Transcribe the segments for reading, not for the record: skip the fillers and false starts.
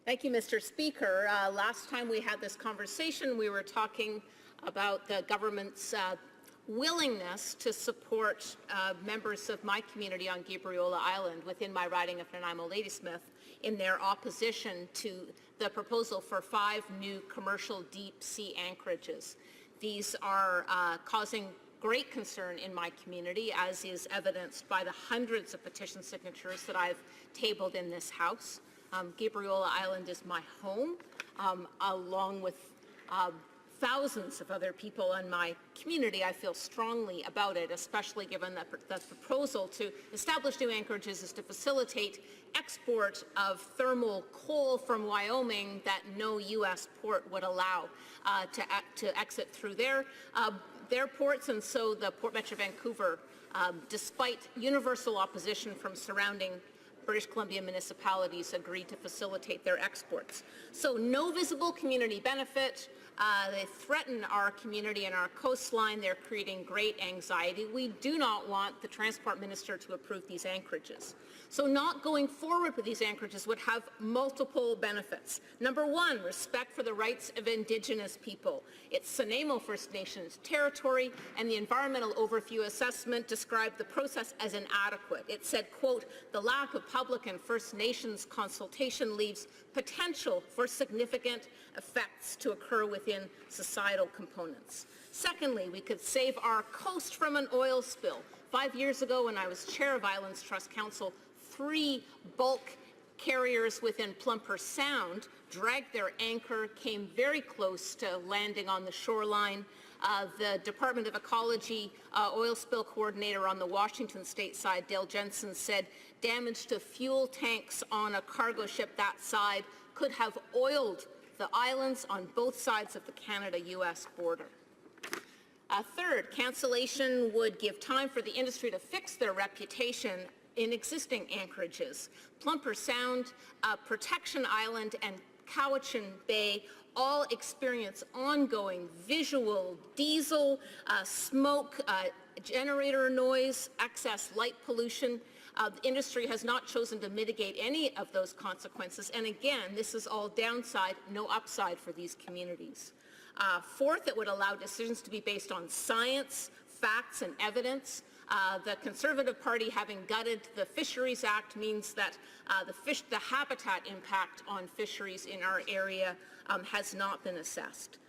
Thank you, Mr. Speaker. Last time we had this conversation, we were talking about the government's willingness to support members of my community on Gabriola Island within my riding of Nanaimo-Ladysmith in their opposition to the proposal for 5 new commercial deep-sea anchorages. These are causing great concern in my community, as is evidenced by the hundreds of petition signatures that I've tabled in this House. Gabriola Island is my home, along with thousands of other people in my community. I feel strongly about it, especially given that the proposal to establish new anchorages is to facilitate export of thermal coal from Wyoming that no U.S. port would allow to exit through their ports, and so the Port Metro Vancouver, despite universal opposition from surrounding British Columbia municipalities, agreed to facilitate their exports. So no visible community benefit. They threaten our community and our coastline. They're creating great anxiety. We do not want the Transport Minister to approve these anchorages. So not going forward with these anchorages would have multiple benefits. Number one, respect for the rights of Indigenous people. It's Nanaimo First Nations territory, and the environmental overview assessment described the process as inadequate. It said, quote, the lack of public and First Nations consultation leaves potential for significant effects to occur within societal components. Secondly, we could save our coast from an oil spill. 5 years ago, when I was chair of Islands Trust Council, 3 bulk carriers within Plumper Sound dragged their anchor, came very close to landing on the shoreline. The Department of Ecology oil spill coordinator on the Washington state side, Dale Jensen, said damage to fuel tanks on a cargo ship that side could have oiled the islands on both sides of the Canada-U.S. border. Third, cancellation would give time for the industry to fix their reputation in existing anchorages. Plumper Sound, Protection Island, and Cowichan Bay all experience ongoing visual, diesel, smoke, generator noise, excess light pollution. The industry has not chosen to mitigate any of those consequences. And again, this is all downside, no upside for these communities. Fourth, it would allow decisions to be based on science, facts, and evidence. The Conservative Party, having gutted the Fisheries Act, means that the habitat impact on fisheries in our area has not been assessed.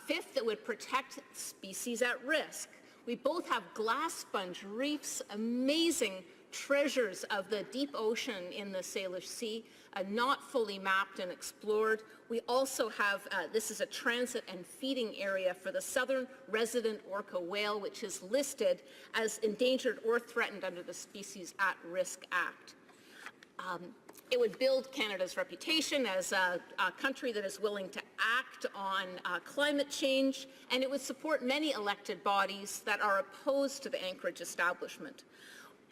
Fifth, it would protect species at risk. We both have glass sponge reefs, amazing treasures of the deep ocean in the Salish Sea, not fully mapped and explored. We also have, this is a transit and feeding area for the southern resident orca whale, which is listed as endangered or threatened under the Species at Risk Act. It would build Canada's reputation as a country that is willing to act on climate change, and it would support many elected bodies that are opposed to the Anchorage establishment.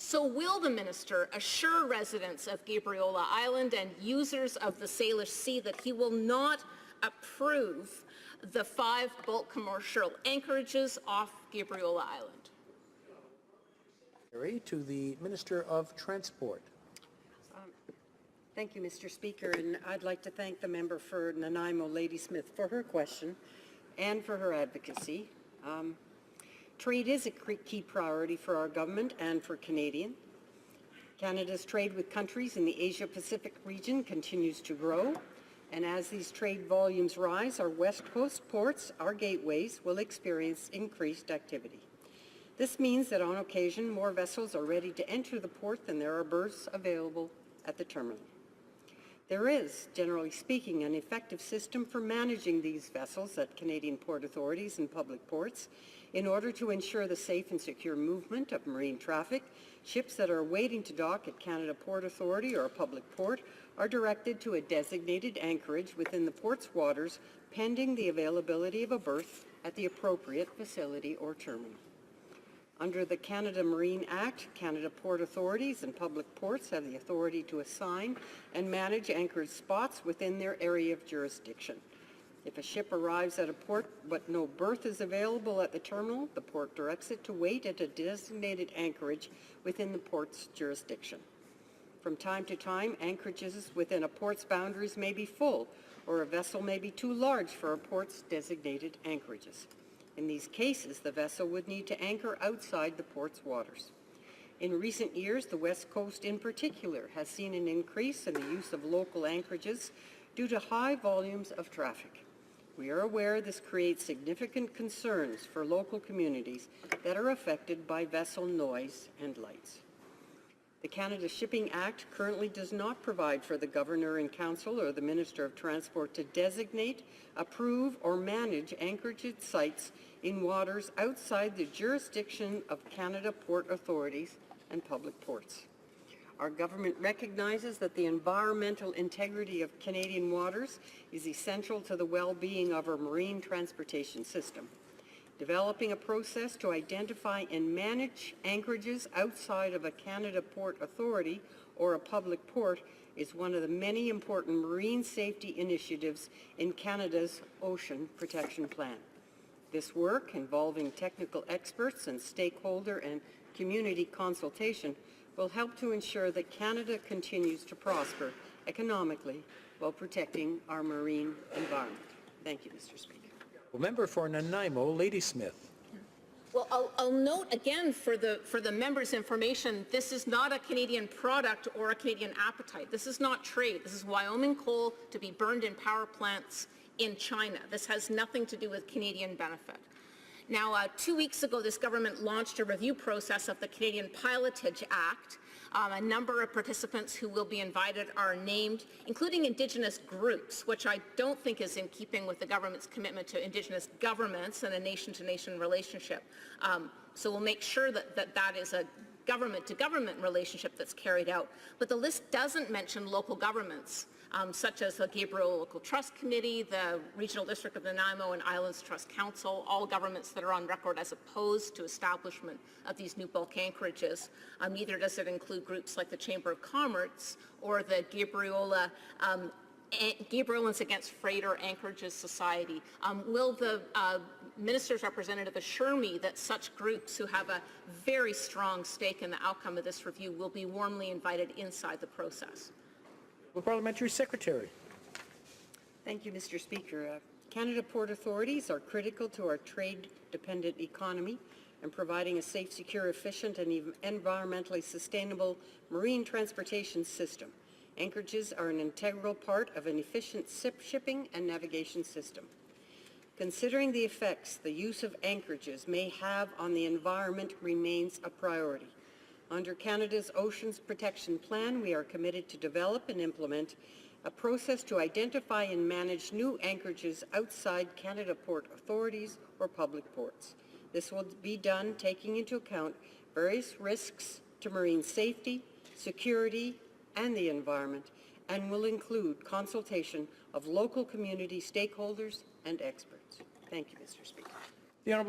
So will the minister assure residents of Gabriola Island and users of the Salish Sea that he will not approve the 5 bulk commercial anchorages off Gabriola Island? To the Minister of Transport. Thank you, Mr. Speaker, and I'd like to thank the member for Nanaimo-Ladysmith for her question and for her advocacy. Trade is a key priority for our government and for Canadians. Canada's trade with countries in the Asia-Pacific region continues to grow, and as these trade volumes rise, our West Coast ports, our gateways, will experience increased activity. This means that on occasion, more vessels are ready to enter the port than there are berths available at the terminal. There is, generally speaking, an effective system for managing these vessels at Canadian port authorities and public ports. In order to ensure the safe and secure movement of marine traffic, ships that are waiting to dock at Canada Port Authority or a public port are directed to a designated anchorage within the port's waters pending the availability of a berth at the appropriate facility or terminal. Under the Canada Marine Act, Canada Port Authorities and public ports have the authority to assign and manage anchored spots within their area of jurisdiction. If a ship arrives at a port but no berth is available at the terminal, the port directs it to wait at a designated anchorage within the port's jurisdiction. From time to time, anchorages within a port's boundaries may be full, or a vessel may be too large for a port's designated anchorages. In these cases, the vessel would need to anchor outside the port's waters. In recent years, the West Coast in particular has seen an increase in the use of local anchorages due to high volumes of traffic. We are aware this creates significant concerns for local communities that are affected by vessel noise and lights. The Canada Shipping Act currently does not provide for the Governor and Council or the Minister of Transport to designate, approve, or manage anchorage sites in waters outside the jurisdiction of Canada port authorities and public ports. Our government recognizes that the environmental integrity of Canadian waters is essential to the well-being of our marine transportation system. Developing a process to identify and manage anchorages outside of a Canada Port Authority or a public port is one of the many important marine safety initiatives in Canada's Ocean Protection Plan. This work, involving technical experts and stakeholder and community consultation, will help to ensure that Canada continues to prosper economically while protecting our marine environment. Thank you, Mr. Speaker. Member for Nanaimo, Ladysmith. Well, I'll note again for the members' information, this is not a Canadian product or a Canadian appetite. This is not trade. This is Wyoming coal to be burned in power plants in China. This has nothing to do with Canadian benefit. Now, 2 weeks ago, this government launched a review process of the Canadian Pilotage Act. A number of participants who will be invited are named, including Indigenous groups, which I don't think is in keeping with the government's commitment to Indigenous governments and a nation-to-nation relationship. So we'll make sure that is a government-to-government relationship that's carried out. But the list doesn't mention local governments, such as the Gabriola Local Trust Committee, the Regional District of Nanaimo and Islands Trust Council, all governments that are on record as opposed to establishment of these new bulk anchorages. Neither does it include groups like the Chamber of Commerce or the Gabriolans Against Freighter Anchorages Society. Will the minister's representative assure me that such groups who have a very strong stake in the outcome of this review will be warmly invited inside the process? The Parliamentary Secretary. Thank you, Mr. Speaker. Canada Port Authorities are critical to our trade-dependent economy and providing a safe, secure, efficient, and environmentally sustainable marine transportation system. Anchorages are an integral part of an efficient shipping and navigation system. Considering the effects the use of anchorages may have on the environment remains a priority. Under Canada's Oceans Protection Plan, we are committed to develop and implement a process to identify and manage new anchorages outside Canada Port Authorities or public ports. This will be done taking into account various risks to marine safety, security, and the environment, and will include consultation of local community stakeholders and experts. Thank you, Mr. Speaker. The Honourable